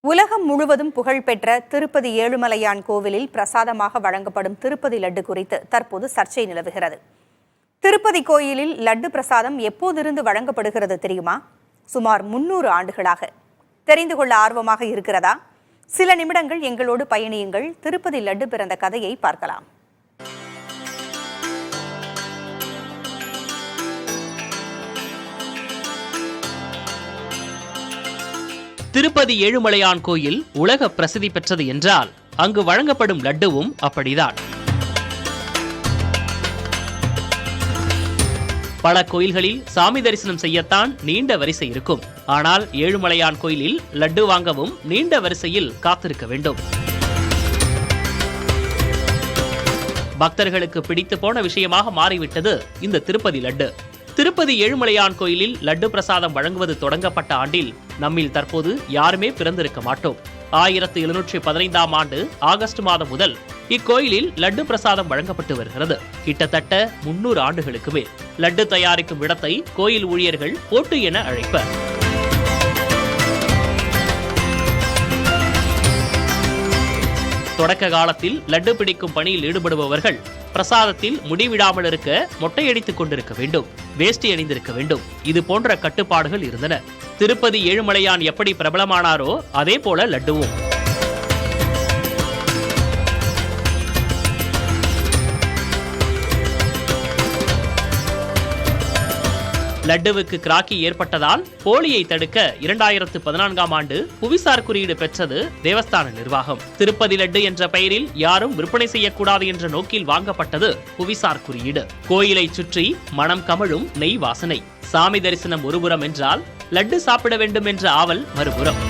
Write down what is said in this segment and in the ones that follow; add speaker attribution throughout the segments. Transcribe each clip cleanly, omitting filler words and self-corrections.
Speaker 1: உலகம் முழுவதும் புகழ்பெற்ற திருப்பதி ஏழுமலையான் கோவிலில் பிரசாதமாக வழங்கப்படும் திருப்பதி லட்டு குறித்து தற்போது சர்ச்சை நிலவுகிறது. திருப்பதி கோயிலில் லட்டு பிரசாதம் எப்போதிருந்து வழங்கப்படுகிறது தெரியுமா? சுமார் 300 ஆண்டுகளாக. தெரிந்து கொள்ள ஆர்வமாக இருக்கிறதா? சில நிமிடங்கள் எங்களோடு பயணியுங்கள். திருப்பதி லட்டு பிறந்த கதையை பார்க்கலாம்.
Speaker 2: திருப்பதி ஏழுமலையான் கோயில் உலக பிரசித்தி பெற்றது என்றால் அங்கு வழங்கப்படும் லட்டுவும் அப்படிதான். பல கோயில்களில் சாமி தரிசனம் செய்யத்தான் நீண்ட வரிசை இருக்கும். ஆனால் ஏழுமலையான் கோயிலில் லட்டு வாங்கவும் நீண்ட வரிசையில் காத்திருக்க வேண்டும். பக்தர்களுக்கு பிடித்து போன விஷயமாக மாறிவிட்டது இந்த திருப்பதி லட்டு. திருப்பதி ஏழுமலையான் கோயிலில் லட்டு பிரசாதம் வழங்குவது தொடங்கப்பட்ட ஆண்டில் நம்மில் தற்போது யாருமே பிறந்திருக்க மாட்டோம். 1715ஆம் ஆண்டு ஆகஸ்ட் மாதம் முதல் இக்கோயிலில் லட்டு பிரசாதம் வழங்கப்பட்டு வருகிறது. கிட்டத்தட்ட 300 ஆண்டுகளுக்கு மேல். லட்டு தயாரிக்கும் இடத்தை கோயில் ஊழியர்கள் போட்டு என அழைப்பர். தொடக்க காலத்தில் லட்டு பிடிக்கும் பணியில் ஈடுபடுபவர்கள் பிரசாதத்தில் முடிவிடாமல் இருக்க மொட்டையடித்துக் கொண்டிருக்க வேண்டும், வேஷ்டி அணிந்திருக்க வேண்டும். இது போன்ற கட்டுப்பாடுகள் இருந்தன. திருப்பதி ஏழுமலையான் எப்படி பிரபலமானாரோ அதே போல லட்டுவும். லட்டுவுக்கு கிராக்கி ஏற்பட்டதால் போலியை தடுக்க 2014ஆம் ஆண்டு புவிசார் குறியீடு பெற்றது தேவஸ்தான நிர்வாகம். திருப்பதி லட்டு என்ற பெயரில் யாரும் விற்பனை செய்யக்கூடாது என்ற நோக்கில் வாங்கப்பட்டது புவிசார் குறியீடு. கோயிலை சுற்றி மனம் கமழும் நெய் வாசனை. சாமி தரிசனம் ஒருபுறம் என்றால் லட்டு சாப்பிட வேண்டும் என்ற ஆவல் மறுபுறம்.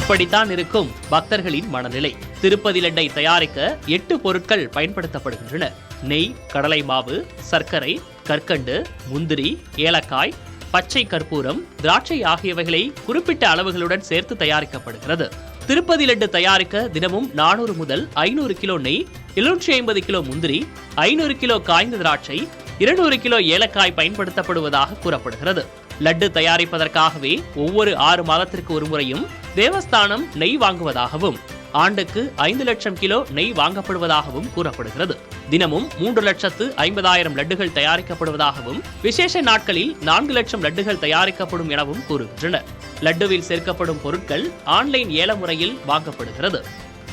Speaker 2: இப்படித்தான் இருக்கும் பக்தர்களின் மனநிலை. திருப்பதி லட்டை தயாரிக்க 8 பொருட்கள் பயன்படுத்தப்படுகின்றன. நெய், கடலை மாவு, சர்க்கரை, கற்கண்டு, முந்திரி, ஏலக்காய், பச்சை கற்பூரம், திராட்சை ஆகியவைகளை குறிப்பிட்ட அளவுகளுடன் சேர்த்து தயாரிக்கப்படுகிறது. திருப்பதி லட்டு தயாரிக்க தினமும் 400 முதல் 500 கிலோ நெய், 750 கிலோ முந்திரி, 500 கிலோ காய்ந்த திராட்சை, 200 கிலோ ஏலக்காய் பயன்படுத்தப்படுவதாக கூறப்படுகிறது. லட்டு தயாரிப்பதற்காகவே ஒவ்வொரு 6 மாதத்திற்கு ஒரு முறையும் தேவஸ்தானம் நெய் வாங்குவதாகவும் ஆண்டுக்கு 5 லட்சம் கிலோ நெய் வாங்கப்படுவதாகவும் கூறப்படுகிறது. தினமும் 3,50,000 லட்டுகள் தயாரிக்கப்படுவதாகவும் விசேஷ நாட்களில் 4 லட்சம் லட்டுகள் தயாரிக்கப்படும் எனவும் கூறுகின்றனர். லட்டுவில் சேர்க்கப்படும் பொருட்கள் ஆன்லைன் ஏல முறையில் வாங்கப்படுகிறது.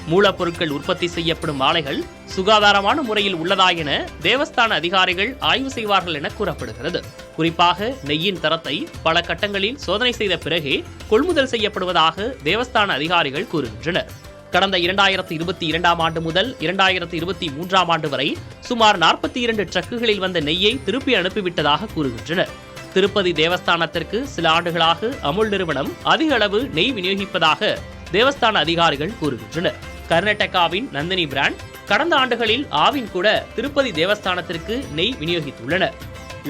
Speaker 2: மூலப்பொருட்கள் உற்பத்தி செய்யப்படும் ஆலைகள் சுகாதாரமான முறையில் உள்ளதா என தேவஸ்தான அதிகாரிகள் ஆய்வு செய்வார்கள் என கூறப்படுகிறது. குறிப்பாக நெய்யின் தரத்தை பல கட்டங்களில் சோதனை செய்த பிறகே கொள்முதல் செய்யப்படுவதாக தேவஸ்தான அதிகாரிகள் கூறுகின்றனர். கடந்த 2022ஆம் ஆண்டு முதல் 2023ஆம் ஆண்டு வரை சுமார் 42 ட்ரக்குகளில் வந்த நெய்யை திருப்பி அனுப்பிவிட்டதாக கூறுகின்றனர். திருப்பதி தேவஸ்தானத்திற்கு சில ஆண்டுகளாக அமுல் நிறுவனம் அதிக அளவு நெய் விநியோகிப்பதாக தேவஸ்தான அதிகாரிகள் கூறுகின்றனர். கர்நாடகாவின் நந்தினி பிராண்ட் கடந்த ஆண்டுகளில் ஆவின் கூட திருப்பதி தேவஸ்தானத்திற்கு நெய் விநியோகித்துள்ளனர்.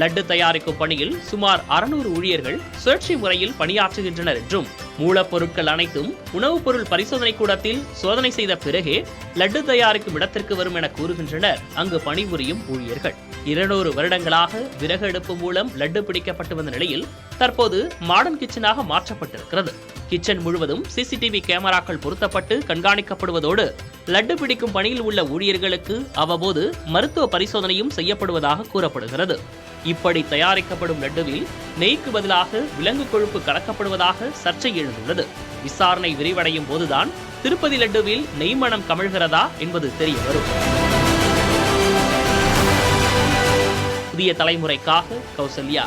Speaker 2: லட்டு தயாரிக்கும் பணியில் சுமார் 600 ஊழியர்கள் சுழற்சி முறையில் பணியாற்றுகின்றனர் என்றும் மூலப்பொருட்கள் அனைத்தும் உணவுப் பொருள் பரிசோதனை கூடத்தில் சோதனை செய்த பிறகே லட்டு தயாரிக்கும் இடத்திற்கு வரும் என கூறுகின்றனர் அங்கு பணிபுரியும் ஊழியர்கள். 200 வருடங்களாக விறகு அடுப்பு மூலம் லட்டு பிடிக்கப்பட்டு வந்த நிலையில் தற்போது மாடர்ன் கிச்சனாக மாற்றப்பட்டிருக்கிறது. கிச்சன் முழுவதும் சிசிடிவி கேமராக்கள் பொருத்தப்பட்டு கண்காணிக்கப்படுவதோடு லட்டு பிடிக்கும் பணியில் உள்ள ஊழியர்களுக்கு அவ்வப்போது மருத்துவ பரிசோதனையும் செய்யப்படுவதாக கூறப்படுகிறது. இப்படி தயாரிக்கப்படும் லட்டுவில் நெய்க்கு பதிலாக விலங்கு கொழுப்பு கலக்கப்படுவதாக சர்ச்சை எழுந்துள்ளது. விசாரணை விரிவடையும் போதுதான் திருப்பதி லட்டுவில் நெய் மனம் கமழ்கிறதா என்பது தெரிய வரும். புதிய தலைமுறைக்காக கௌசல்யா.